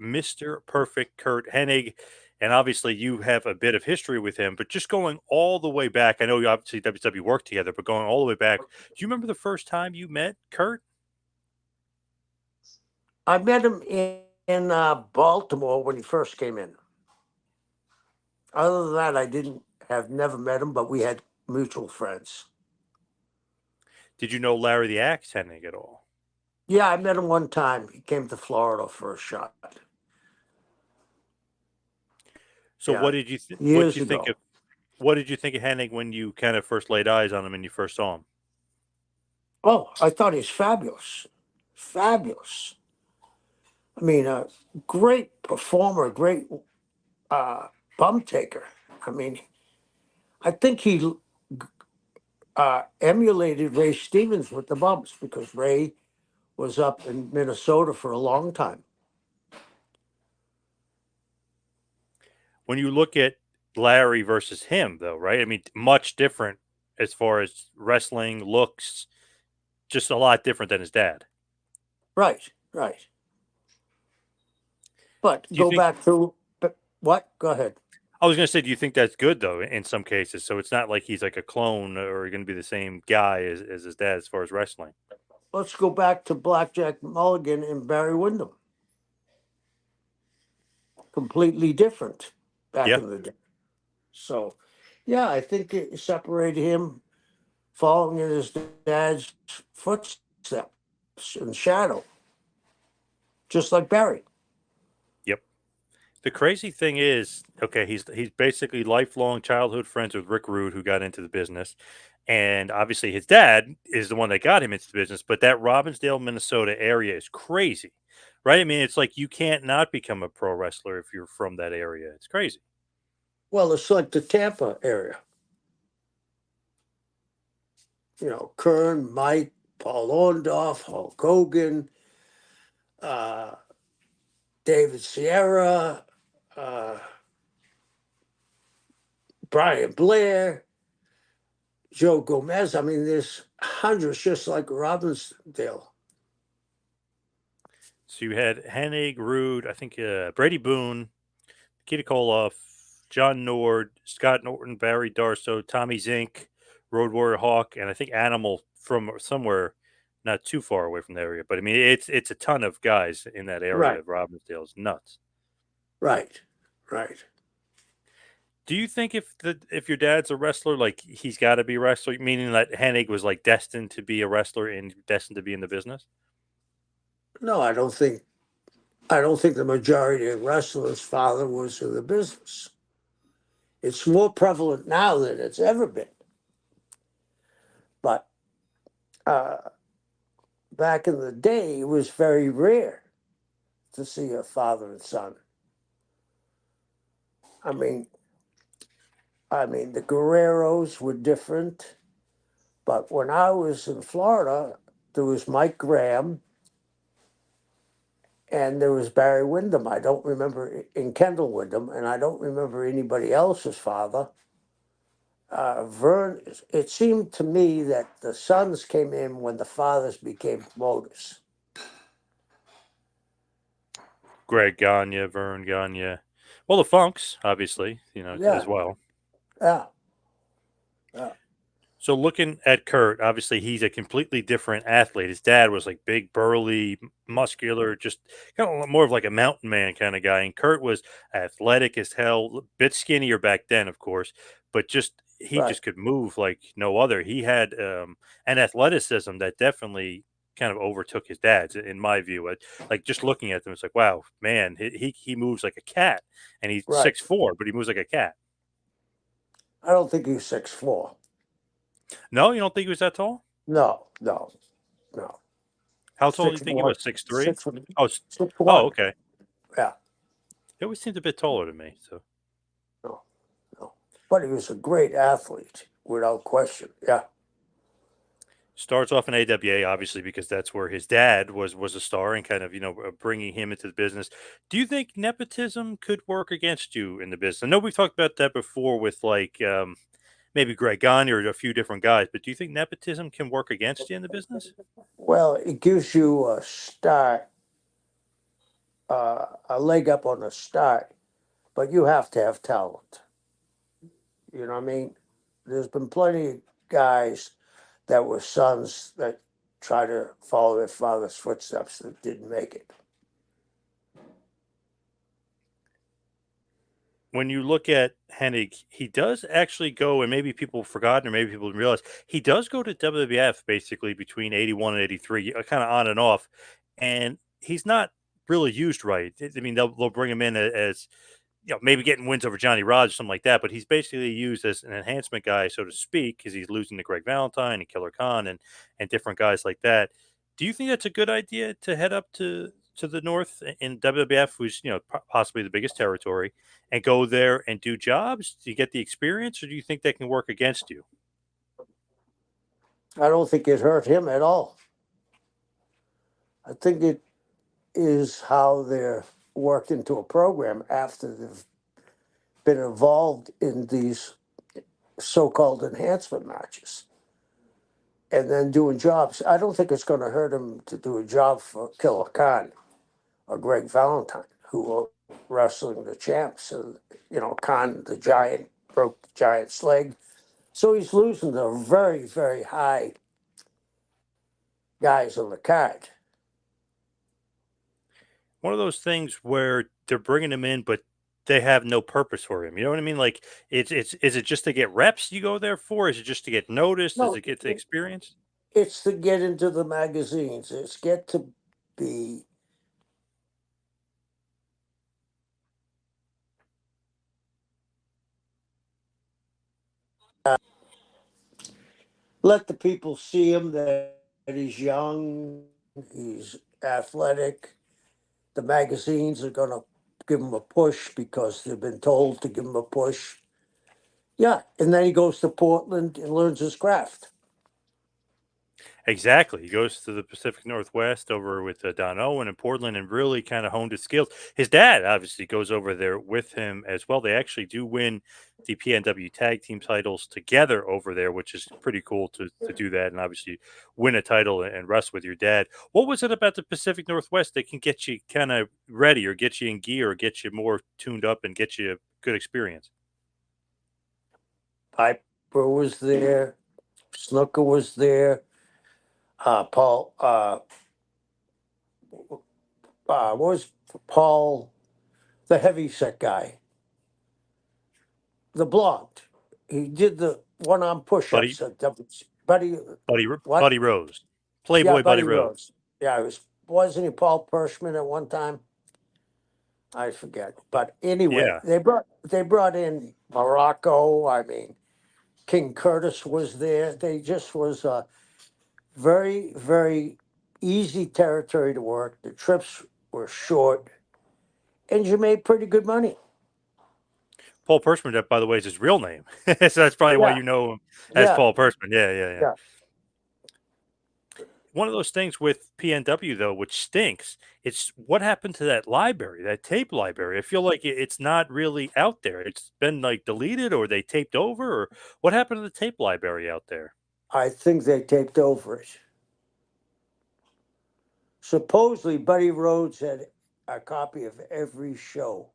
Mr. Perfect Curt Hennig. And obviously, you have a bit of history with him, but just going all the way back, I know you obviously WW worked together, but going all the way back, do you remember the first time you met Curt? I met him in Baltimore when he first came in. Other than that, I didn't have never met him, but we had mutual friends. Did you know Larry the Axe Hennig at all? Yeah, I met him one time. He came to Florida for a shot. So Yeah, what years you think of ago. what did you think of Hennig when you kind of first laid eyes on him and you first saw him? Oh, I thought he was fabulous. Fabulous. I mean, a great performer, great uh, bum taker. I mean, I think he emulated Ray Stevens with the bumps because Ray was up in Minnesota for a long time. When you look at Larry versus him, though, right? I mean, much different as far as wrestling looks, just a lot different than his dad. Right, right. But Do you go think? back to what? Go ahead. I was going to say, do you think that's good though? In some cases, so it's not like he's like a clone or going to be the same guy as his dad as far as wrestling. Let's go back to Blackjack Mulligan and Barry Windham. Completely different back Yeah. in the day. So, yeah, I think it separated him following in his dad's footsteps in shadow, just like Barry. Yep. The crazy thing is, okay, he's basically lifelong childhood friends with Rick Rude, who got into the business, and obviously his dad is the one that got him into the business. But that Robbinsdale, Minnesota area is crazy, right? I mean, it's like you can't not become a pro wrestler if you're from that area. It's crazy. Well, it's like the Tampa area. You know, Kern, Mike, Paul Orndorff, Hulk Hogan, uh, David Sierra, uh, Brian Blair, Joe Gomez. I mean, there's hundreds just like Robbinsdale. So you had Hennig, Rude, I think Brady Boone, Nikita Koloff, John Nord, Scott Norton, Barry Darso, Tommy Zink, Road Warrior Hawk, and I think Animal from somewhere not too far away from the area. But I mean, it's a ton of guys in that area Right, of Robbinsdale. It's nuts. right, right. Do you think if your dad's a wrestler, like he's got to be a wrestler, meaning that Hennig was like destined to be a wrestler and destined to be in the business? No, I don't think. I don't think the majority of wrestlers' father was in the business. It's more prevalent now than it's ever been. But uh, back in the day, it was very rare to see a father and son. I mean, the Guerreros were different, but when I was in Florida, there was Mike Graham and there was Barry Windham. I don't remember in Kendall Windham, and I don't remember anybody else's father. Vern, it seemed to me that the sons came in when the fathers became promoters. Greg Gagne, Vern Gagne, well, the Funks, obviously, as Yeah, well. yeah, yeah. So looking at Kurt, obviously he's a completely different athlete. His dad was like big, burly, muscular, just kind of more of like a mountain man kind of guy. And Kurt was athletic as hell, bit skinnier back then, of course, but just he Right. just could move like no other. He had an athleticism that definitely kind of overtook his dad's, in my view. Like just looking at them, it's like, wow, man, he moves like a cat, and he's Right. 6'4", but he moves like a cat. I don't think he's 6'4". No, you don't think he was that tall? No, no, no. How tall do you Six think he one, was? 6'3"? 6'1", Oh, 6'1". okay. Yeah, He always seemed a bit taller to me. So no, no. But he was a great athlete, without question. Yeah. starts off in AWA, obviously, because that's where his dad was a star and kind of bringing him into the business. Do you think nepotism could work against you in the business? I know we've talked about that before with like maybe Greg Gagne or a few different guys, but do you think nepotism can work against you in the business? Well, it gives you a start a leg up on the start, but you have to have talent. You know what I mean? There's been plenty of guys that were sons that try to follow their father's footsteps that didn't make it. When you look at Hennig, he does actually go, and maybe people have forgotten, or maybe people didn't realize he does go to WWF basically between 81 and 83, kind of on and off, and he's not really used right. I mean, they'll bring him in as maybe getting wins over Johnny Rodz or something like that, but he's basically used as an enhancement guy, so to speak, because he's losing to Greg Valentine and Killer Khan and different guys like that. Do you think that's a good idea to head up to the North in WWF, who's possibly the biggest territory, and go there and do jobs? Do you get the experience, or do you think that can work against you? I don't think it hurt him at all. I think it is how they're worked into a program after they've been involved in these so-called enhancement matches and then doing jobs. I don't think it's going to hurt him to do a job for Killer Khan or Greg Valentine, who were wrestling the champs. And, Khan, the giant, broke the giant's leg. So he's losing to very, very high guys on the card. One of those things where they're bringing him in, but they have no purpose for him. You know what I mean? Like it's is it just to get reps you go there for? Is it just to get noticed? Is No, it get the experience? it's to get into the magazines. It's get to be let the people see him that he's young, he's athletic. The magazines are going to give him a push because they've been told to give him a push. Yeah, and then he goes to Portland and learns his craft. Exactly. He goes to the Pacific Northwest over with Don Owen in Portland and really kind of honed his skills. His dad obviously goes over there with him as well. They actually do win the PNW tag team titles together over there, which is pretty cool to do that and obviously win a title and wrestle with your dad. What was it about the Pacific Northwest that can get you kind of ready or get you in gear or get you more tuned up and get you a good experience? Piper was there, Snooker was there, Paul, what was Paul, the heavyset guy, the blonde. He did the one-arm Buddy push-ups at Buddy, what? Buddy Rose. Yeah, Playboy Buddy Buddy Rose. Rose. Yeah, it was, wasn't he Paul Pershman at one time? I forget. But anyway, Yeah. they brought in Morocco. I mean, King Curtis was there. They just was a very, very easy territory to work. The trips were short, and you made pretty good money. Paul Pershman, that by the way, is his real name. So that's probably why Yeah, you know him as yeah, Paul Pershman. Yeah, yeah, yeah. yeah. One of those things with PNW though, which stinks, it's what happened to that library, that tape library. I feel like it's not really out there. It's been like deleted or they taped over or what happened to the tape library out there? I think they taped over it. Supposedly, Buddy Rhodes had a copy of every show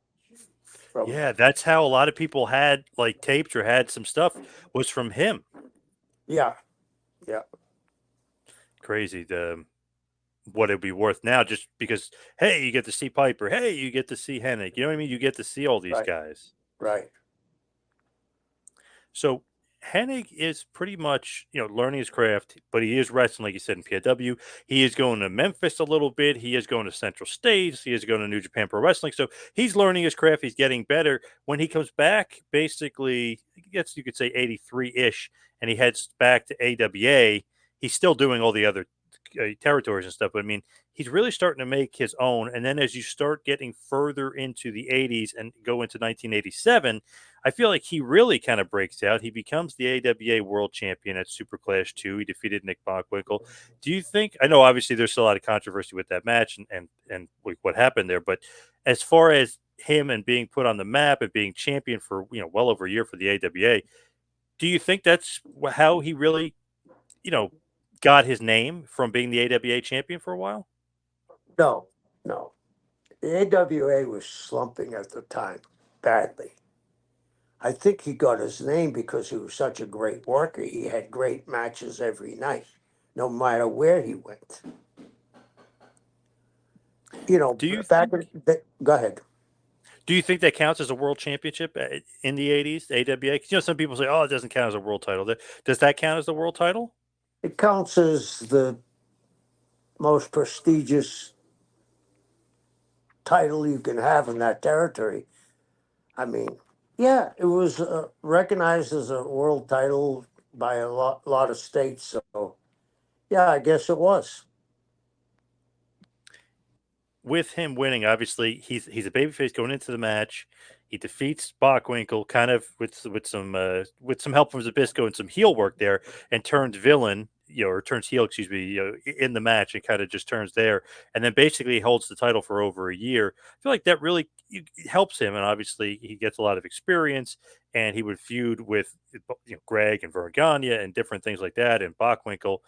from. Yeah, that's how a lot of people had like tapes or had some stuff was from him. Yeah, yeah, Crazy the what it'd be worth now just because hey, you get to see Piper, hey, you get to see Hennig. You know what I mean? You get to see all these right, guys. right. So Hennig is pretty much, learning his craft, but he is wrestling, like you said, in PW. He is going to Memphis a little bit. He is going to Central States. He is going to New Japan Pro Wrestling. So he's learning his craft. He's getting better. When he comes back, basically, I guess you could say 83-ish, and he heads back to AWA, he's still doing all the other territories and stuff. But I mean, he's really starting to make his own. And then as you start getting further into the 80s and go into 1987, I feel like he really kind of breaks out. He becomes the AWA World Champion at Super Clash 2. He defeated Nick Bockwinkel. Do you think? I know obviously there's still a lot of controversy with that match and like what happened there, but as far as him and being put on the map and being champion for well over a year for the AWA, do you think that's how he really you know got his name from being the AWA champion for a while? No, no. The AWA was slumping at the time badly. I think he got his name because he was such a great worker. He had great matches every night, no matter where he went. You know, Do you back think? in go ahead. Do you think that counts as a world championship in the '80s, AWA? 'Cause, some people say, "Oh, it doesn't count as a world title." Does that count as a world title? It counts as the most prestigious title you can have in that territory. I mean, yeah, it was recognized as a world title by a lot of states. So, yeah, I guess it was. With him winning, obviously he's a babyface going into the match. He defeats Bockwinkel kind of with some help from Zabisco and some heel work there, and turns villain, or turns heel, excuse me, in the match, and kind of just turns there, and then basically holds the title for over a year. I feel like that really helps him, and obviously he gets a lot of experience, and he would feud with Greg and Vern Gagne and different things like that, and Bockwinkel.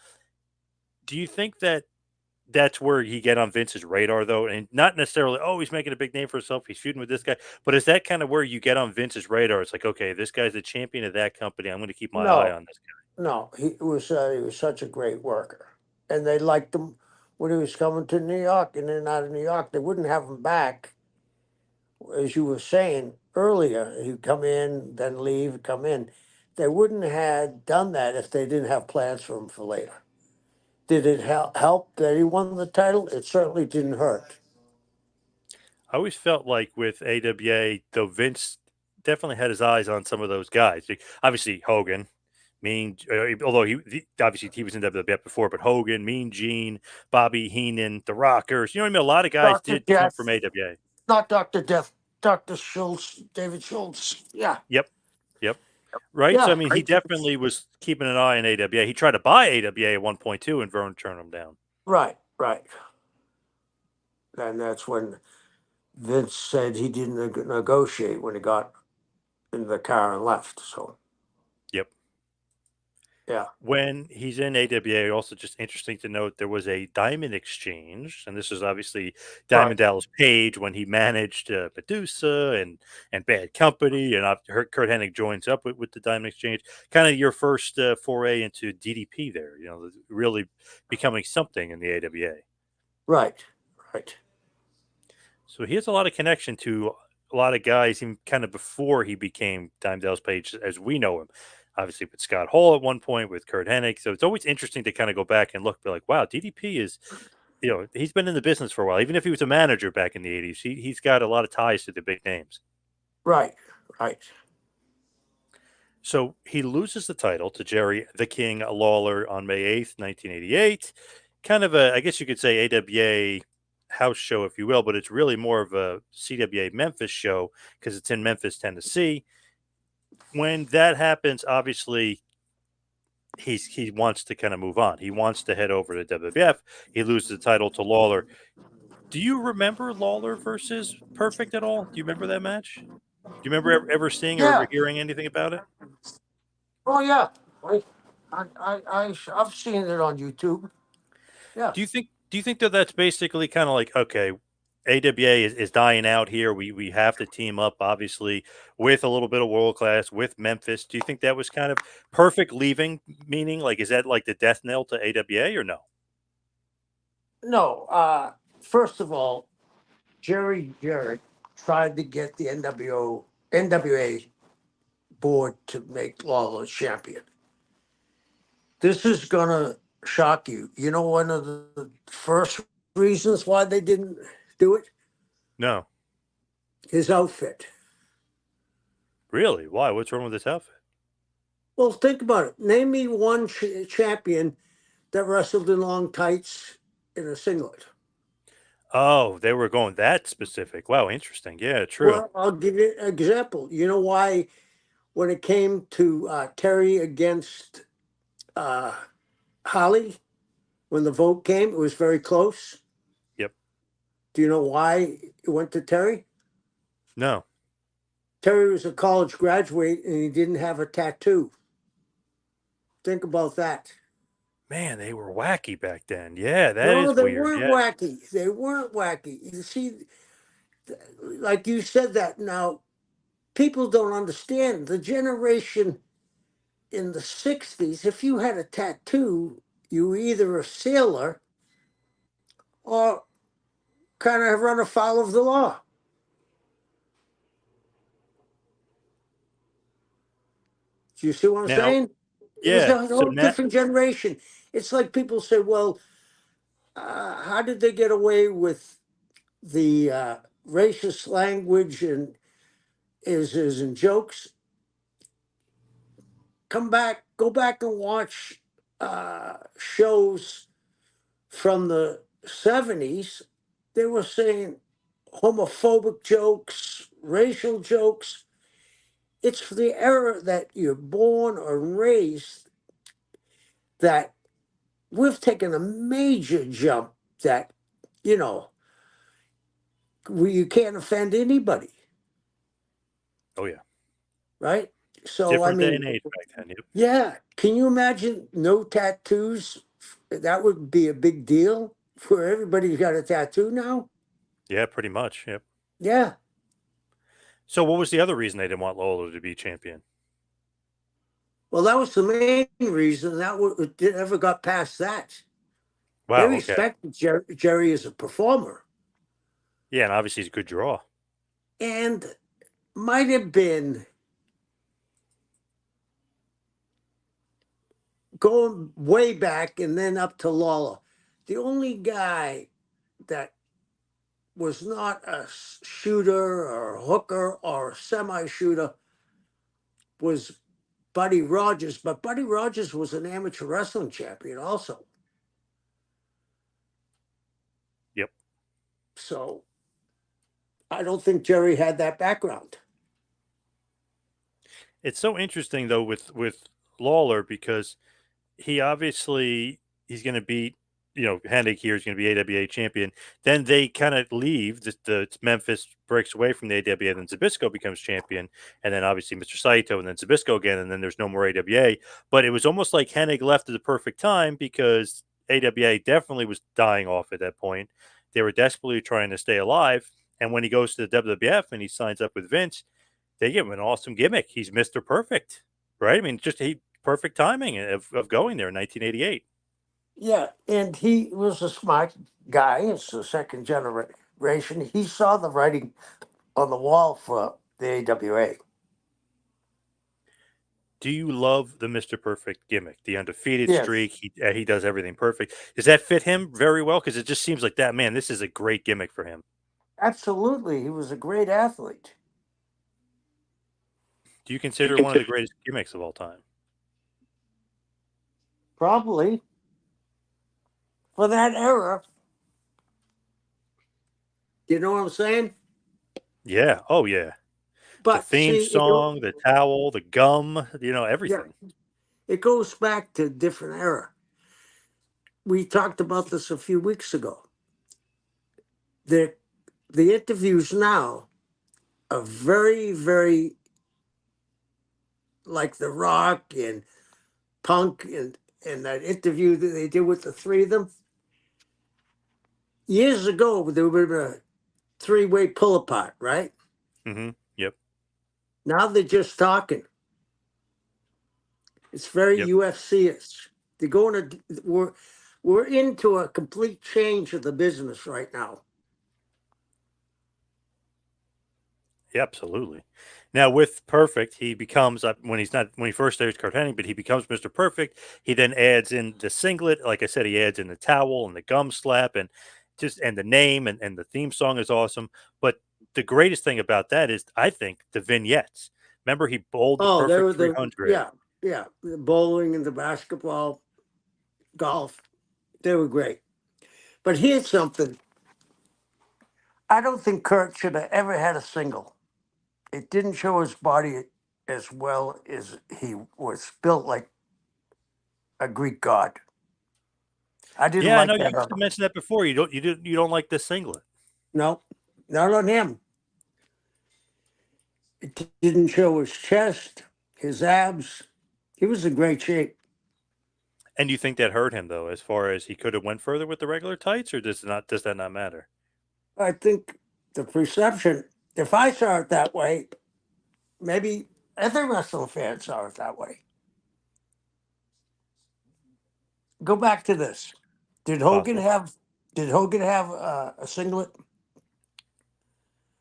Do you think that that's where he get on Vince's radar, though, and not necessarily, oh, he's making a big name for himself, he's feuding with this guy, but is that kind of where you get on Vince's radar? It's like, okay, this guy's the champion of that company. I'm going to keep my eye No, on this guy. no, he was such a great worker, and they liked him when he was coming to New York and then out of New York. They wouldn't have him back, as you were saying earlier. He'd come in, then leave, come in. They wouldn't have done that if they didn't have plans for him for later. Did it help that he won the title? It certainly didn't hurt. I always felt like with AWA, though, Vince definitely had his eyes on some of those guys. Like, obviously, Hogan, although obviously he was in WWF before, but Hogan, Mean Gene, Bobby Heenan, the Rockers. You know what I mean? A lot of guys Dr. did come from Death, AWA. not Dr. Death, Dr. Schultz, David Schultz. Yeah, Yep, yep. Right? So, I yeah, mean, he definitely was keeping an eye on AWA. He tried to buy AWA at one point too, and Vern turned him down. right, right. And that's when Vince said he didn't negotiate when he got in the car and left. So, Yep. yeah, When he's in AWA, also just interesting to note there was a diamond exchange, and this is obviously right, Diamond Dallas Page when he managed Medusa and Bad Company, and I've heard Curt Hennig joins up with the diamond exchange. Kind of your first foray into DDP there, really becoming something in the AWA. right, right, So he has a lot of connection to a lot of guys, even kind of before he became Dime Dallas Page as we know him. Obviously, with Scott Hall at one point, with Curt Hennig. So it's always interesting to kind of go back and look, be like, wow, DDP is, he's been in the business for a while. Even if he was a manager back in the '80s, he's got a lot of ties to the big names. right, right, So he loses the title to Jerry the King Lawler on May 8th, 1988. Kind of I guess you could say AWA house show, if you will, but it's really more of a CWA Memphis show because it's in Memphis, Tennessee. When that happens, obviously he wants to kind of move on. He wants to head over to WWF. He loses the title to Lawler. Do you remember Lawler versus Perfect at all? Do you remember that match? Do you remember ever seeing or ever yeah. hearing anything about it? Oh, yeah. I've seen it on YouTube. Yeah, Do you think that that's basically kind of like, okay, AWA is dying out here. We have to team up, obviously, with a little bit of world class with Memphis. Do you think that was kind of perfect leaving? Meaning, like, is that like the death knell to AWA or no? no. First of all, Jerry Jarrett tried to get the NWA board to make Lawler champion. This is gonna shock you. You know, one of the first reasons why they didn't do it, No, his outfit. really? Why? What's wrong with this outfit? Well, think about it. Name me one champion that wrestled in long tights in a singlet. Oh, they were going that specific. Wow, interesting. Yeah, true. Well, I'll give you an example. You know why, when it came to Terry against uh, Holly, when the vote came, it was very close. Yep. Do you know why it went to Terry? No, Terry was a college graduate and he didn't have a tattoo. Think about that. man, they were wacky back then. Yeah, that No, is they weird. weren't Yeah. wacky. They weren't wacky. You see, like you said that now, people don't understand the generation in the 60s. If you had a tattoo, you were either a sailor or kind of run afoul of the law. Do you see what I'm Now, saying? It was yeah. a So whole now, different generation. It's like people say, well, how did they get away with the racist language and is and jokes? Go back and watch shows from the 70s. They were saying homophobic jokes, racial jokes. It's for the era that you're born or raised that we've taken a major jump that, you know, you can't offend anybody, oh yeah, right? So, I different day mean, and age back then. Yep. yeah, can you imagine no tattoos? That would be a big deal for everybody's got a tattoo now. Yeah, pretty much. Yep. Yeah. So what was the other reason they didn't want Lawler to be champion? Well, that was the main reason it never got past that. They Wow. Okay. respected Jerry as a performer Yeah, and obviously he's a good draw. and might have been going way back and then up to Lawler. The only guy that was not a shooter or a hooker or a semi shooter was Buddy Rogers, but Buddy Rogers was an amateur wrestling champion also. Yep. So I don't think Jerry had that background. It's so interesting though with Lawler because he obviously he's going to beat Hennig here is going to be AWA champion. Then they kind of leave. The Memphis breaks away from the AWA. Then Zbyszko becomes champion, and then obviously Mr. Saito, and then Zbyszko again, and then there's no more AWA. But it was almost like Hennig left at the perfect time because AWA definitely was dying off at that point. They were desperately trying to stay alive. And when he goes to the WWF and he signs up with Vince, they give him an awesome gimmick. He's Mr. Perfect, right? I mean, just perfect timing of going there in 1988. Yeah, and he was a smart guy. It's the second generation. He saw the writing on the wall for the AWA. Do you love the Mr. Perfect gimmick, the undefeated Yes, streak? He does everything perfect. Does that fit him very well? Because it just seems like that man. This is a great gimmick for him. absolutely. He was a great athlete. Do you consider one of the greatest gimmicks of all time? Probably for that era. You know what I'm saying? Yeah. Oh yeah. The But theme see, song, the towel, the gum. yeah, Everything. it goes back to a different era. We talked about this a few weeks ago. The the interviews now are very, very like The Rock and Punk and that interview that they did with the three of them. Years ago, there were a three-way pull apart, right? Yep. Now they're just talking. It's very Yep. UFC-ish. They're going to we're into a complete change of the business right now. Yeah, absolutely. Now with Perfect, he becomes when he first starts Curt Hennig, but he becomes Mr. Perfect. He then adds in the singlet, like I said, he adds in the towel and the gum slap and the name and the theme song is awesome. But the greatest thing about that is I think the vignettes. Remember he bowled the Oh, they were perfect the 300. yeah, the bowling and the basketball, golf. They were great. But here's something. I don't think Kurt should have ever had a single. It didn't show his body as well as he was built like a Greek god. I didn't Yeah, I know like you that used on to him. mention that before. You don't like this singlet. No, not on him. It didn't show his chest, his abs. He was in great shape. And you think that hurt him though, as far as he could have went further with the regular tights, or does that not matter? I think the perception, if I saw it that way, maybe other wrestling fans saw it that way. Go back to this. Did It's Hogan possible. have? Did Hogan have a singlet?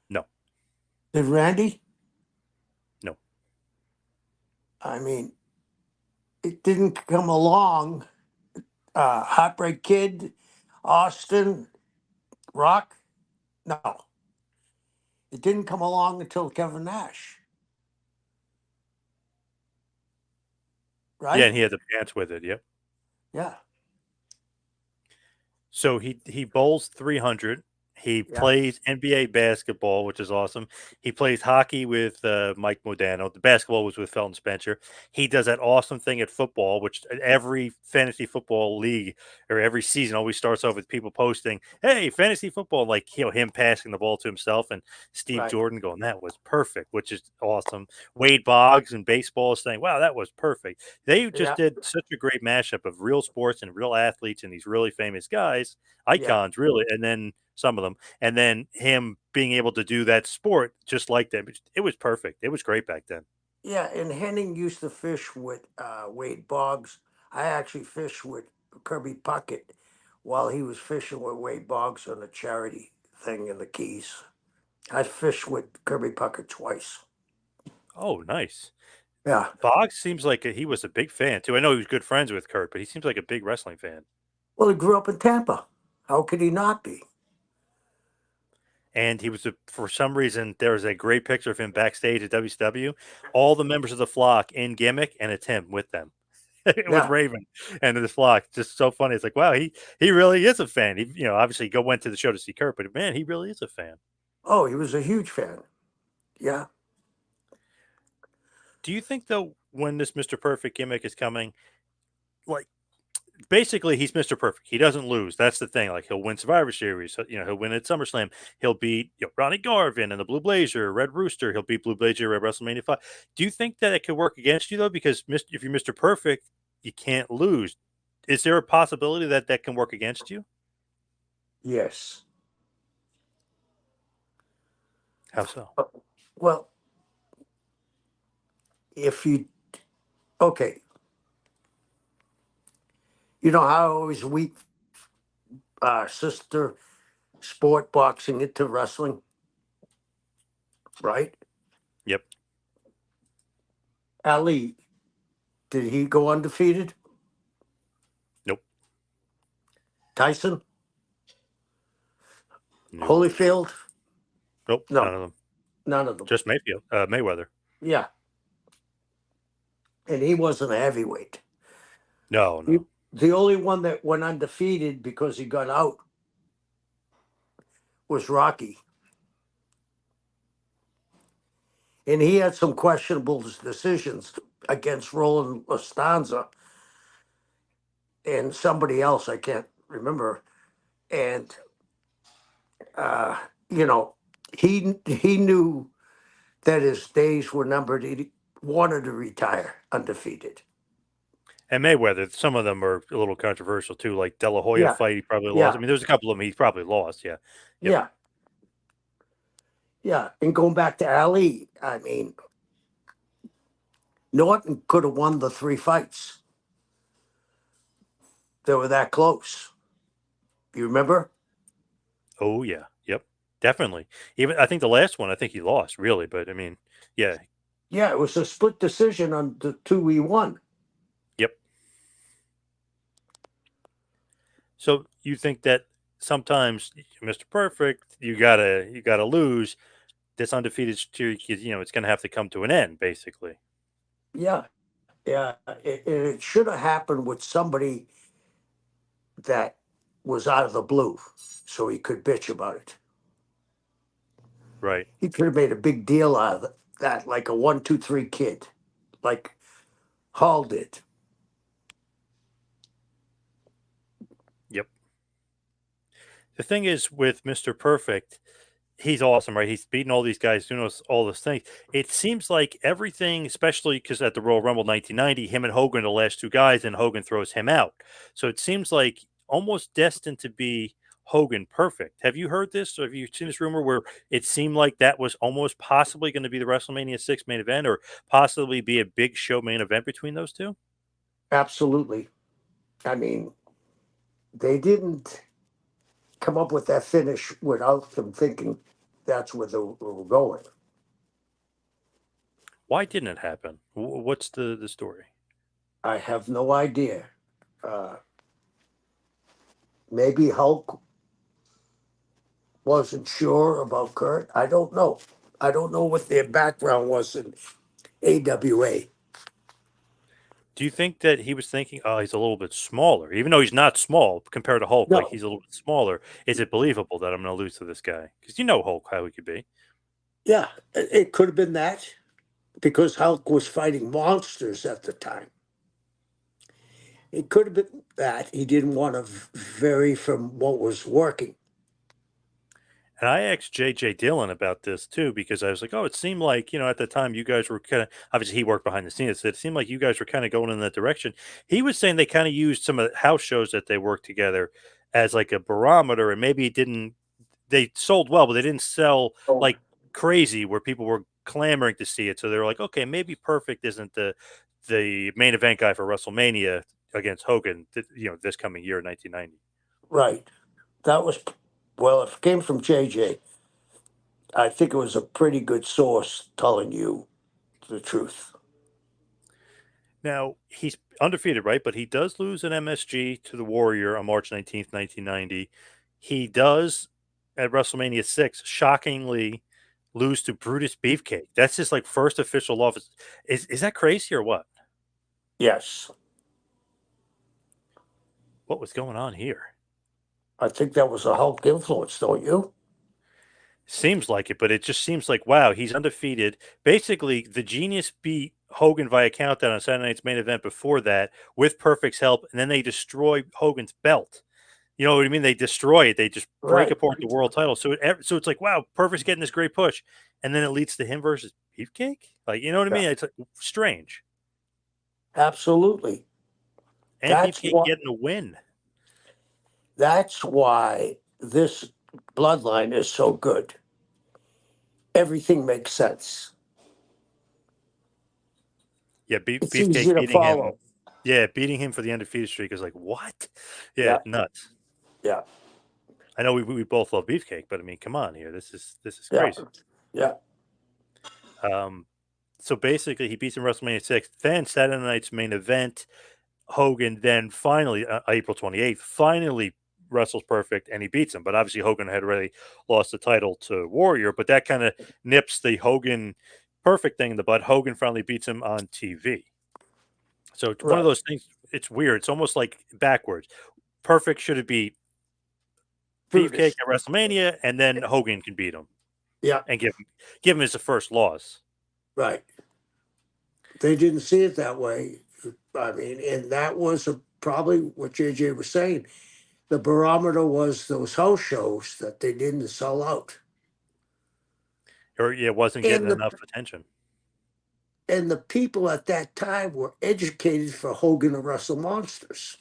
No, Did Randy? no. I mean, it didn't come along. Heartbreak Kid, Austin, Rock. No, it didn't come along until Kevin Nash, Yeah, right? and he had the pants with it. Yep. Yeah, So he bowls 300. He yeah, plays NBA basketball, which is awesome. He plays hockey with Mike Modano. The basketball was with Felton Spencer. He does that awesome thing at football, which every fantasy football league or every season always starts off with people posting, "Hey, fantasy football!" Like him passing the ball to himself and Steve right. Jordan going, "That was perfect," which is awesome. Wade Boggs and baseball is saying, "Wow, that was perfect." They just Yeah, did such a great mashup of real sports and real athletes and these really famous guys, yeah, icons, really, and then some of them, and then him being able to do that sport just like that. It was perfect. It was great back then. yeah. And Henning used to fish with Wade Boggs. I actually fished with Kirby Puckett while he was fishing with Wade Boggs on a charity thing in the Keys. I fished with Kirby Puckett twice. Oh, nice. Yeah. Boggs seems like he was a big fan too. I know he was good friends with Kurt, but he seems like a big wrestling fan. Well, he grew up in Tampa. How could he not be? And he was for some reason there was a great picture of him backstage at WCW. All the members of the flock in gimmick, and it's him with them. With Yeah. Raven and this flock. Just so funny. It's like, wow, he really is a fan. He, obviously went to the show to see Kurt, but man, he really is a fan. Oh, he was a huge fan. Yeah. Do you think though, when this Mr. Perfect gimmick is coming, like basically he's Mr. Perfect. He doesn't lose. That's the thing. Like he'll win Survivor Series. He'll win at SummerSlam. He'll beat Ronnie Garvin and the Blue Blazer, Red Rooster. He'll beat Blue Blazer at WrestleMania 5. Do you think that it could work against you though? Because if you're Mr. Perfect, you can't lose. Is there a possibility that that can work against you? Yes. How so? Uh, Well, if you, okay, you know how I always weak sister sport boxing into wrestling, right? Yep. Ali, did he go undefeated? Nope. Tyson? No. Holyfield? Nope. None No, of them. none of them. Just Mayfield. Mayweather. Yeah. And he wasn't a heavyweight. No. He, No. the only one that went undefeated because he got out was Rocky. And he had some questionable decisions against Roland Costanza and somebody else I can't remember. And uh, you know, he knew that his days were numbered. He wanted to retire undefeated. And Mayweather, some of them are a little controversial too. Like De La Hoya Yeah, fight, he probably lost. I yeah, mean, there's a couple of them he probably lost. Yeah. Yep. yeah, yeah. And going back to Ali, I mean, Norton could have won the three fights. They were that close. You remember? Oh yeah. Yep. Definitely. Even I think the last one, I think he lost really, but I mean, yeah. Yeah, it was a split decision on the two he won. Yep. So you think that sometimes Mr. Perfect, you gotta lose this undefeated streak. It's going to have to come to an end, basically. Yeah, yeah. It should have happened with somebody that was out of the blue, so he could bitch about it. Right. He could have made a big deal out of that, like a 1, 2, 3 kid, like Hall did. Yep. The thing is with Mr. Perfect, he's awesome, right? He's beating all these guys, doing all those things. It seems like everything, especially because at the Royal Rumble 1990, him and Hogan are the last two guys, and Hogan throws him out. So it seems like almost destined to be Hogan Perfect. Have you heard this? Or have you seen this rumor where it seemed like that was almost possibly going to be the WrestleMania 6 main event, or possibly be a big show main event between those two? Absolutely. I mean, they didn't come up with that finish without them thinking that's where they were going. Why didn't it happen? What's the story? I have no idea. Uh, Maybe Hulk wasn't sure about Kurt. I don't know. I don't know what their background was in AWA. Do you think that he was thinking, oh, he's a little bit smaller, even though he's not small compared to Hulk? Like No. he's a little bit smaller. Is it believable that I'm going to lose to this guy? Because you know Hulk how he could be. Yeah, it could have been that because Hulk was fighting monsters at the time. It could have been that he didn't want to vary from what was working. And I asked JJ Dillon about this too, because I was like, oh, it seemed like, at the time you guys were kind of, obviously he worked behind the scenes. It seemed like you guys were kind of going in that direction. He was saying they kind of used some of the house shows that they worked together as like a barometer, and maybe it didn't, they sold well, but they didn't sell Oh, like crazy where people were clamoring to see it. So they were like, okay, maybe Perfect isn't the main event guy for WrestleMania against Hogan, this coming year, 1990. right. That was, well, if it came from JJ, I think it was a pretty good source telling you the truth. Now he's undefeated, right? But he does lose an MSG to the Warrior on March 19th, 1990. He does at WrestleMania 6 shockingly lose to Brutus Beefcake. That's his like first official loss. Is that crazy or what? Yes, What was going on here? I think that was a Hulk influence, don't you? Seems like it, but it just seems like wow, he's undefeated. Basically, the Genius beat Hogan via countdown on Saturday Night's main event before that with Perfect's help, and then they destroy Hogan's belt. You know what I mean? They destroy it. They just break Right. apart the world title. So it's like, wow, Perfect's getting this great push, and then it leads to him versus Beefcake. Like, you know what I Yeah, mean? It's like strange. absolutely. And That's Beefcake what. getting a win. That's why this bloodline is so good. Everything makes sense. Yeah, It's Beefcake easy to beating him. follow. Yeah, beating him for the undefeated streak is like what? Yeah, Yeah, nuts. yeah, I know we both love Beefcake, but I mean, come on here. This is yeah, crazy. yeah. Um, so basically, he beats him WrestleMania 6. Then Saturday night's main event, Hogan then finally, April 28th, finally wrestles Perfect and he beats him. But obviously, Hogan had already lost the title to Warrior, but that kind of nips the Hogan Perfect thing in the bud. Hogan finally beats him on TV. So it's one of Right. those things. It's weird. It's almost like backwards. Perfect should have beat Beefcake Brutus. at WrestleMania, and then Hogan can beat him Yeah, and give him his first loss. right. They didn't see it that way. I mean, and that was probably what JJ was saying. The barometer was those house shows that they didn't sell out. Or yeah, it wasn't getting And the enough attention. and the people at that time were educated for Hogan to wrestle monsters.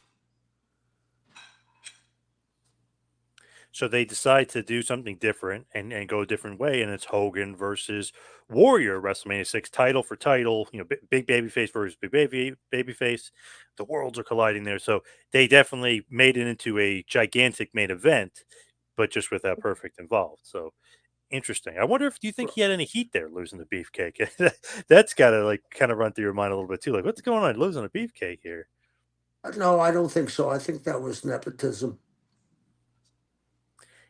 So they decide to do something different and go a different way, and it's Hogan versus Warrior WrestleMania 6 title for title. Big babyface versus big babyface. The worlds are colliding there, so they definitely made it into a gigantic main event, but just without Perfect involved. So interesting. I wonder if do you think he had any heat there losing the Beefcake? That's got to like kind of run through your mind a little bit too. Like, what's going on losing a Beefcake here? No, I don't think so. I think that was nepotism.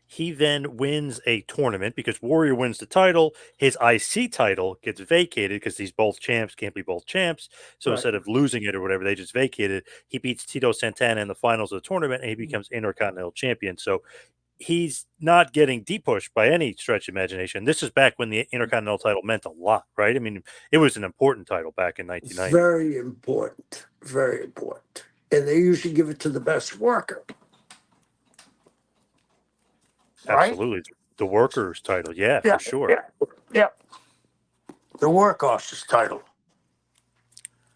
He then wins a tournament because Warrior wins the title. His IC title gets vacated because these both champs can't be both champs. So Right. instead of losing it or whatever, they just vacate it. He beats Tito Santana in the finals of the tournament and he becomes Intercontinental Champion. So he's not getting deep pushed by any stretch of imagination. This is back when the Intercontinental title meant a lot, right? I mean, it was an important title back in 1990. Very important. Very important. And they usually give it to the best worker, right? Absolutely. The workers title. Yeah, for Yeah, sure. yeah, yeah. The workhorse's title.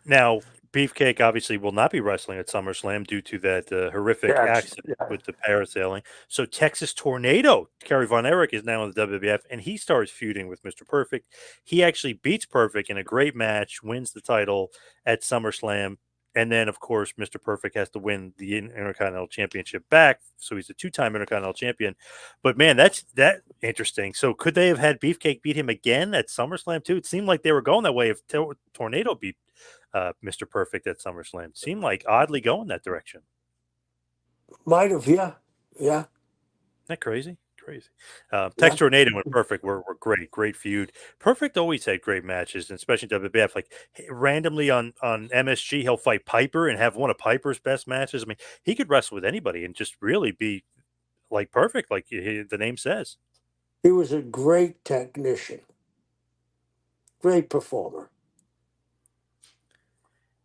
Now, Beefcake obviously will not be wrestling at SummerSlam due to that horrific Yes, accident yeah. with the parasailing. So Texas Tornado, Kerry Von Erich is now in the WWF, and he starts feuding with Mr. Perfect. He actually beats Perfect in a great match, wins the title at SummerSlam, and then of course Mr. Perfect has to win the Intercontinental Championship back, so he's a two-time Intercontinental Champion. But man, that's interesting. So could they have had Beefcake beat him again at SummerSlam too? It seemed like they were going that way if Tornado beat Mr. Perfect at SummerSlam. Seemed like oddly going that direction. Might have, yeah. Yeah, Isn't that crazy? Crazy. yeah. Tex Tornado and Perfect were great, great feud. Perfect always had great matches, and especially WWF. Like randomly on MSG, he'll fight Piper and have one of Piper's best matches. I mean, he could wrestle with anybody and just really be like perfect, like the name says. He was a great technician, great performer.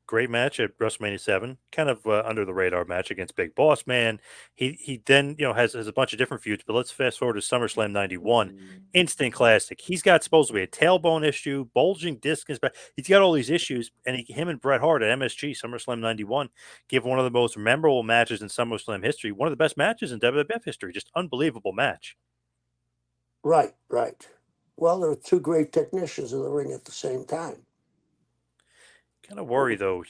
Great match at WrestleMania 7, kind of under the radar match against Big Boss Man. He then has a bunch of different feuds, but let's fast forward to SummerSlam 91, instant classic. He's got supposed to be a tailbone issue, bulging disc in his back. He's got all these issues, and him and Bret Hart at MSG SummerSlam 91 give one of the most memorable matches in SummerSlam history, one of the best matches in WWF history. Just unbelievable match. Right, right. Well, there were two great technicians in the ring at the same time. Kind of worry though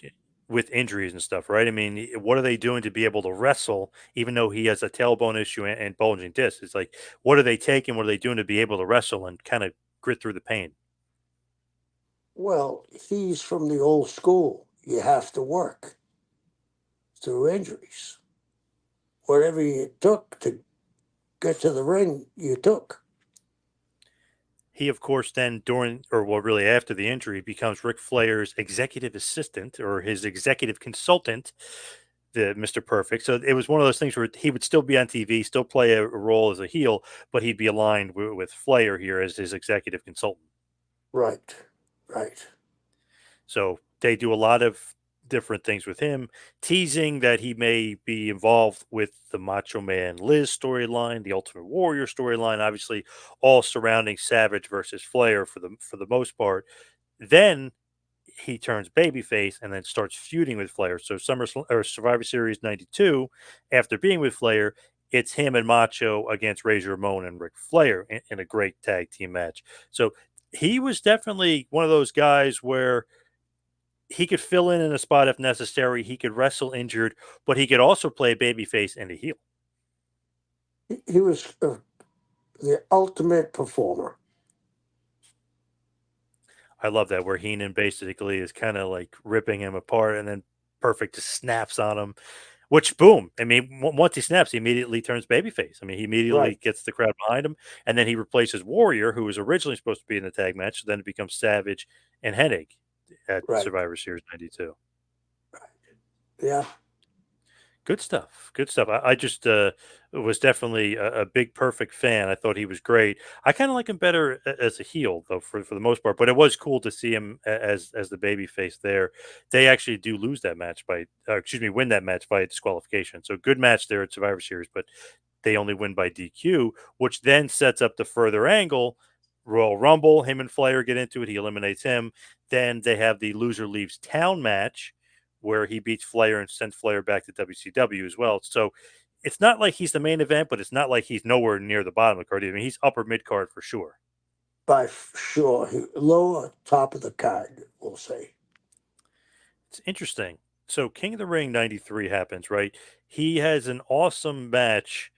with injuries and stuff, right? I mean, what are they doing to be able to wrestle, even though he has a tailbone issue and bulging disc? It's like, what are they taking? What are they doing to be able to wrestle and kind of grit through the pain? Well, he's from the old school. You have to work through injuries. Whatever you took to get to the ring, you took. He, of course, then during, or well, really after the injury, becomes Ric Flair's executive assistant or his executive consultant, the Mr. Perfect. So it was one of those things where he would still be on TV, still play a role as a heel, but he'd be aligned with Flair here as his executive consultant. Right, right. So they do a lot of different things with him, teasing that he may be involved with the Macho Man Liz storyline, the Ultimate Warrior storyline, obviously all surrounding Savage versus Flair for the most part. Then he turns babyface and then starts feuding with Flair. So Survivor Series 92, after being with Flair, it's him and Macho against Razor Ramon and Ric Flair in a great tag team match. So he was definitely one of those guys where he could fill in a spot if necessary. He could wrestle injured, but he could also play babyface and a heel. He was the ultimate performer. I love that where Heenan basically is kind of like ripping him apart, and then Perfect just snaps on him. Which boom! I mean, once he snaps, he immediately turns babyface. I mean, he immediately Right, gets the crowd behind him, and then he replaces Warrior, who was originally supposed to be in the tag match. So then it becomes Savage and Hennig at right. Survivor Series 92. Yeah. Good stuff. Good stuff. I just was definitely a big Perfect fan. I thought he was great. I kind of like him better as a heel, though, for the most part. But it was cool to see him as the baby face there. They actually do lose that match by, excuse me, win that match by disqualification. So good match there at Survivor Series, but they only win by DQ, which then sets up the further angle. Royal Rumble, him and Flair get into it. He eliminates him. Then they have the loser leaves town match where he beats Flair and sends Flair back to WCW as well. So it's not like he's the main event, but it's not like he's nowhere near the bottom of the card. I mean, he's upper mid card for sure. By sure. Lower top of the card, we'll say. It's interesting. So King of the Ring 93 happens, right? He has an awesome match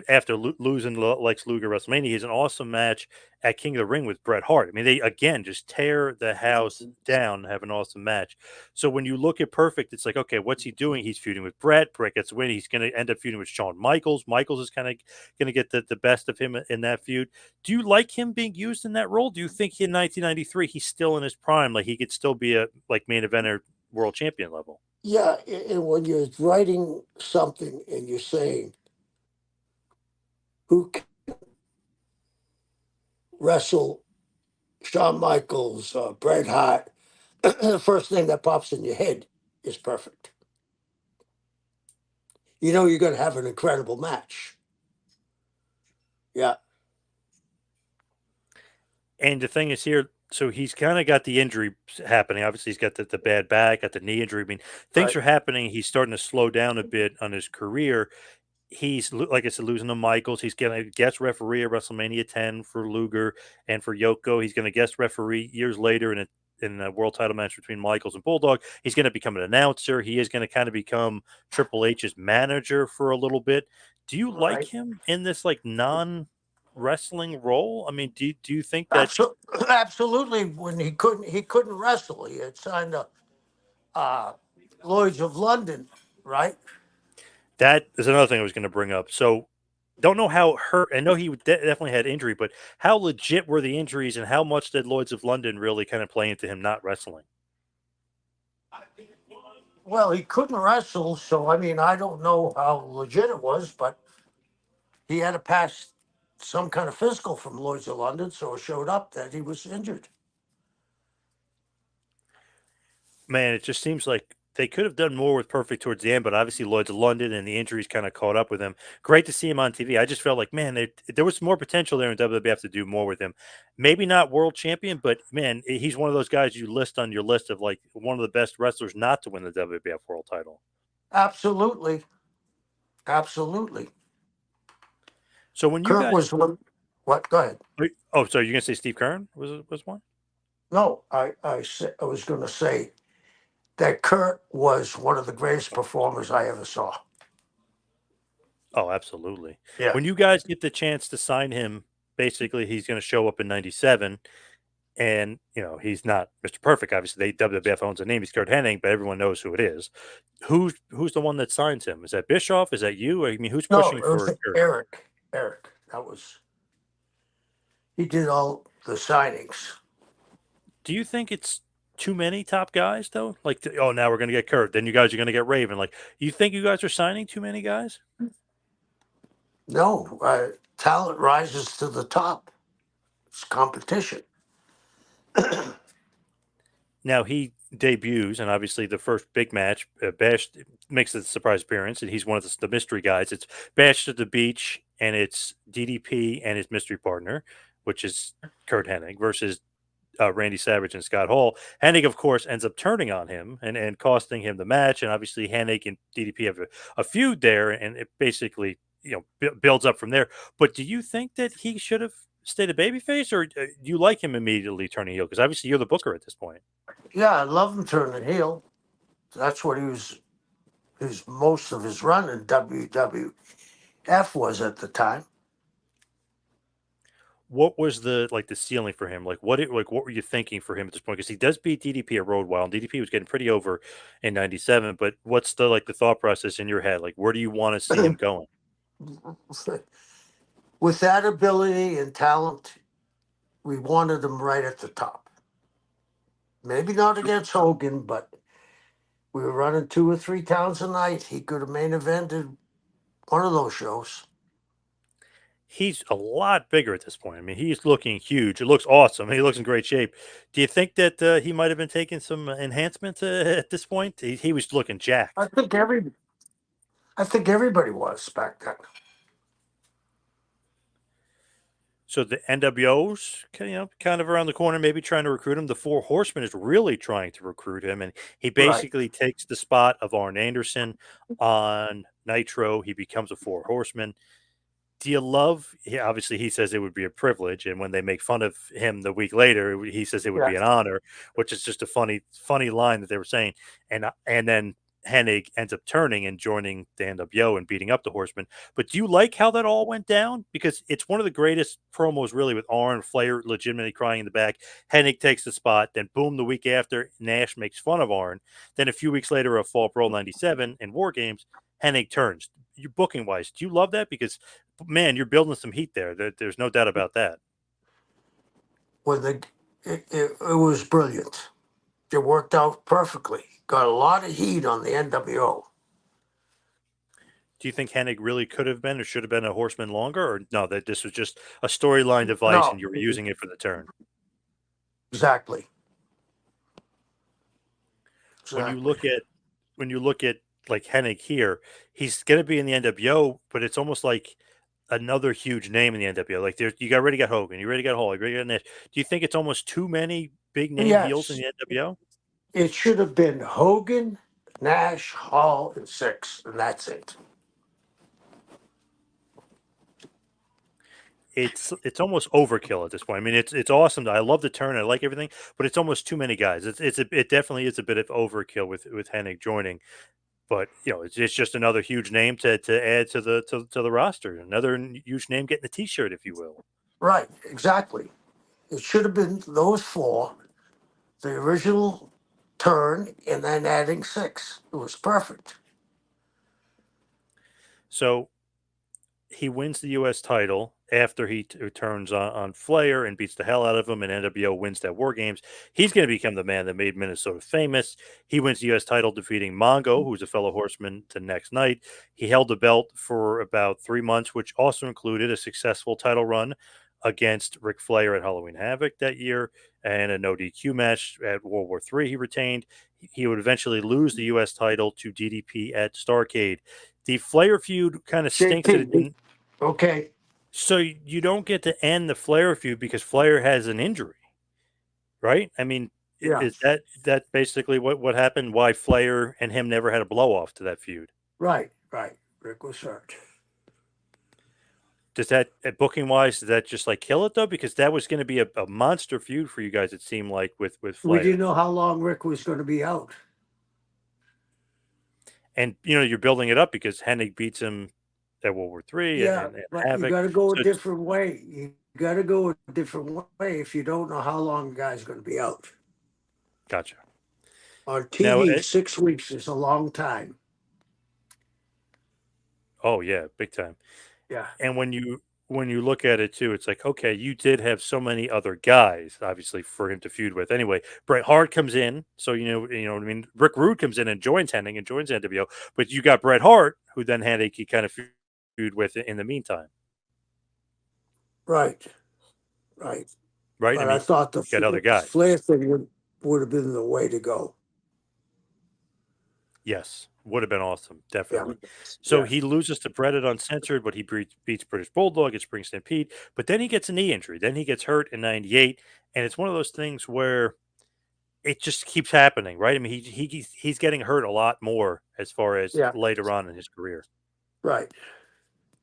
after losing Lex Luger at WrestleMania. He's an awesome match at King of the Ring with Bret Hart. I mean, they again just tear the house down, have an awesome match. So when you look at Perfect, it's like, okay, what's he doing? He's feuding with Bret. Bret gets a win. He's going to end up feuding with Shawn Michaels. Michaels is kind of going to get the best of him in that feud. Do you like him being used in that role? Do you think in 1993 he's still in his prime? Like he could still be a like main eventer world champion level? Yeah, and when you're writing something and you're saying, who can wrestle Shawn Michaels, Bret Hart, the first thing that pops in your head is Perfect. You know you're going to have an incredible match. Yeah, And the thing is here, So he's kind of got the injury happening. Obviously, he's got the bad back, got the knee injury. I mean, things Right. are happening. He's starting to slow down a bit on his career. Like I said, losing to Michaels. He's going to guest referee at WrestleMania 10 for Luger and for Yoko. He's going to guest referee years later in a world title match between Michaels and Bulldog. He's going to become an announcer. He is going to kind of become Triple H's manager for a little bit. Do you like Right. him in this like non wrestling role? I mean, do you think that Absolutely. Absolutely. When he couldn't wrestle. He had signed a uh, Lloyd's of London, right? that is another thing I was going to bring up? So don't know how hurt. I know he definitely had injury, but how legit were the injuries, and how much did Lloyd's of London really kind of play into him not wrestling? Well, he couldn't wrestle, so I mean, I don't know how legit it was, but he had to pass some kind of physical from Lloyd's of London, so it showed up that he was injured. Man, it just seems like they could have done more with Perfect towards the end, but obviously Lloyd's of London and the injuries kind of caught up with him. Great to see him on TV. I just felt like, man, there was more potential there in WWF to do more with him. Maybe not world champion, but man, he's one of those guys you list on your list of like one of the best wrestlers not to win the WWF world title. Absolutely, absolutely. So when you Kurt guys, was one. What? Go ahead. oh, so you're gonna say Steve Kern was one? No, I was going to say that Kurt was one of the greatest performers I ever saw. Oh, absolutely. Yeah. When you guys get the chance to sign him, basically he's going to show up in '97, and he's not Mr. Perfect. Obviously, they WWF owns the name. He's Curt Hennig, but everyone knows who it is. Who's the one that signs him? Is that Bischoff? Is that you? I mean, who's No, pushing it was for Curt? Eric. Eric. That was he did all the signings. Do you think it's too many top guys though? Like, oh, now we're going to get Curt. Then you guys are going to get Raven. Like, you think you guys are signing too many guys? No, talent rises to the top. It's competition. Now he debuts, and obviously the first big match, Bash makes a surprise appearance, and he's one of the mystery guys. It's Bash at the Beach, and it's DDP and his mystery partner, which is Curt Hennig, versus Randy Savage and Scott Hall. Hennig, of course, ends up turning on him and costing him the match, and obviously Hennig and DDP have a feud there, and it basically builds up from there. But do you think that he should have stayed a babyface, or do you like him immediately turning heel? Because obviously you're the booker at this point. Yeah, I love him turning heel. That's what he was. His most of his run in WWF was at the time. What was the ceiling for him? What were you thinking for him at this point? Because he does beat DDP at Road Wild, and DDP was getting pretty over in '97. But what's the thought process in your head? Like, where do you want to see him going? With that ability and talent, we wanted him right at the top. Maybe not against Hogan, but we were running 2 or 3 towns a night. He could have main evented one of those shows. He's a lot bigger at this point. I mean, he's looking huge. It looks awesome. He looks in great shape. Do you think that he might have been taking some enhancements at this point? He was looking I jacked. think every I think everybody was back then. So the NWO's kind of around the corner, maybe trying to recruit him. The Four Horsemen is really trying to recruit him, and he Right. basically takes the spot of Arn Anderson on Nitro. He becomes a Four Horseman. Do you love? Obviously, he says it would be a privilege, and when they make fun of him the week later, he says it would Yeah. be an honor, which is just a funny line that they were saying. And then Hennig ends up turning and joining the NWO and beating up the Horsemen. But do you like how that all went down? Because it's one of the greatest promos, really, with Arn Flair legitimately crying in the back. Hennig takes the spot. Then, boom, the week after, Nash makes fun of Arn. Then a few weeks later, a Fall Brawl '97 in War Games, Hennig turns. You booking wise, do you love that? Because man, you're building some heat there. There's no doubt about that. When it was brilliant. It worked out perfectly. Got a lot of heat on the NWO. Do you think Hennig really could have been or should have been a Horseman longer, or no? That this was just a storyline device and No, you were using it for the turn. exactly. When you Exactly. look at like Hennig here, he's going to be in the NWO, but it's almost like another huge name in the NWO. Like you already got Hogan, you already got Hall, you already got Nash. Do you think it's almost too many big name heels in Yes, the NWO? it should have been Hogan, Nash, Hall, and Six, and that's it. It's almost overkill at this point. I mean, it's awesome. I love the turn. I like everything, but it's almost too many guys. It definitely is a bit of overkill with Hennig joining. But it's just another huge name to add to the roster. Another huge name getting the T-shirt, if you will. Right, exactly. It should have been those four, the original turn, and then adding Six. It was perfect. So he wins the U.S. title after he turns on Flair and beats the hell out of him, and NWO wins that War Games. He's going to become the man that made Minnesota famous. He wins the U.S. title, defeating Mongo, who's a fellow Horseman, the next night. He held the belt for about 3 months, which also included a successful title run against Ric Flair at Halloween Havoc that year, and a no DQ match at World War III he retained. He would eventually lose the U.S. title to DDP at Starrcade. The Flair feud kind of stinks that it JP, didn't. okay, So you don't get to end the Flair feud because Flair has an injury, right? I mean, yeah, is that basically what happened? Why Flair and him never had a blow off to that feud? right, right. Rick was hurt. Does that booking wise, does that just like kill it though? Because that was going to be a monster feud for you guys. It seemed like with We didn't Flair, know how long Rick was going to be out. and you're building it up because Hennig beats him at World War III Yeah, and but you Havoc. got to go a So it's different way. You got to go a different way if you don't know how long the guy's going to be out. gotcha. On Now, TV, 6 weeks is a long time. oh yeah, big time. Yeah, And when you look at it too, it's like, okay, you did have so many other guys, obviously, for him to feud with. Anyway, Bret Hart comes in, so you know what I mean. Rick Rude comes in and joins Hennig and joins NWO, but you got Bret Hart, who then had a kind of feud with in the meantime, right, right. right? I But I mean, thought the you got other guys. Flair thing would have been the way to go. Yes, would have been awesome, Yeah, definitely. So yeah, he loses to Bret at Uncensored, but he beats British Bulldog at Spring Stampede. But then he gets a knee injury. Then he gets hurt in '98, and it's one of those things where it just keeps happening, right? I mean, he's getting hurt a lot more as far as yeah, later on in his career. right.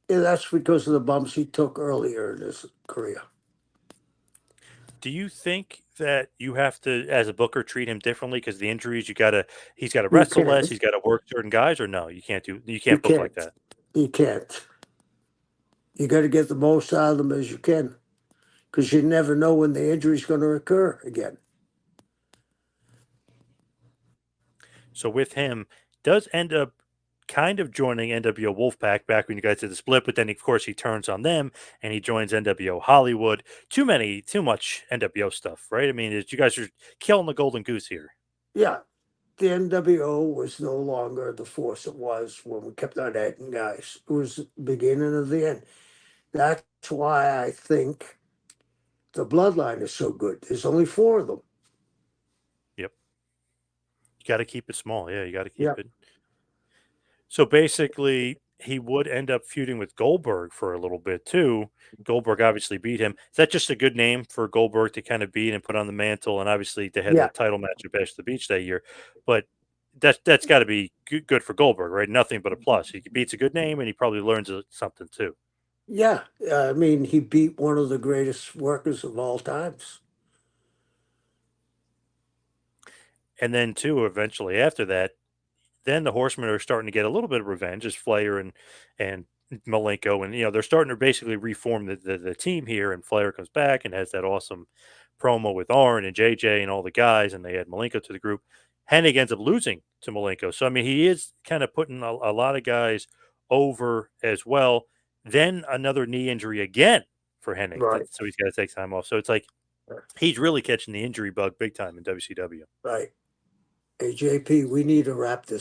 Yeah, that's because of the bumps he took earlier in his career. Do you think that you have to, as a booker, treat him differently because the injuries he's got to You wrestle less, can't. he's got to work certain guys, or no, you You can't book like can't. that. You can't. You got to get the most out of them as you can, because you never know when the injury's going to occur again. So with him, does end up kind of joining NWO Wolfpack back when you guys did the split, but then of course he turns on them and he joins NWO Hollywood. Too much NWO stuff, right? I mean, you guys are killing the golden goose here. Yeah, the NWO was no longer the force it was when we kept on adding guys. It was the beginning of the end. That's why I think the bloodline is so good. There's only four of them. Yep. You got to keep it small. Yeah, you got to Yeah, keep it. So basically, he would end up feuding with Goldberg for a little bit too. Goldberg obviously beat him. Is that just a good name for Goldberg to kind of beat and put on the mantle? And obviously, they had yeah, that title match at Bash at the Beach that year. But that's got to be good for Goldberg, right? Nothing but a plus. He beats a good name, and he probably learns something too. yeah. I mean, he beat one of the greatest workers of all times. And then too, eventually after that, then the Horsemen are starting to get a little bit of revenge as Flair and Malenko, and they're starting to basically reform the team here. And Flair comes back and has that awesome promo with Arn and JJ and all the guys, and they add Malenko to the group. Hennig ends up losing to Malenko, so I mean he is kind of putting a lot of guys over as well. Then another knee injury again for Hennig, Right, so he's got to take time off. So it's like he's really catching the injury bug big time in WCW. right. Hey, JP, we need to wrap this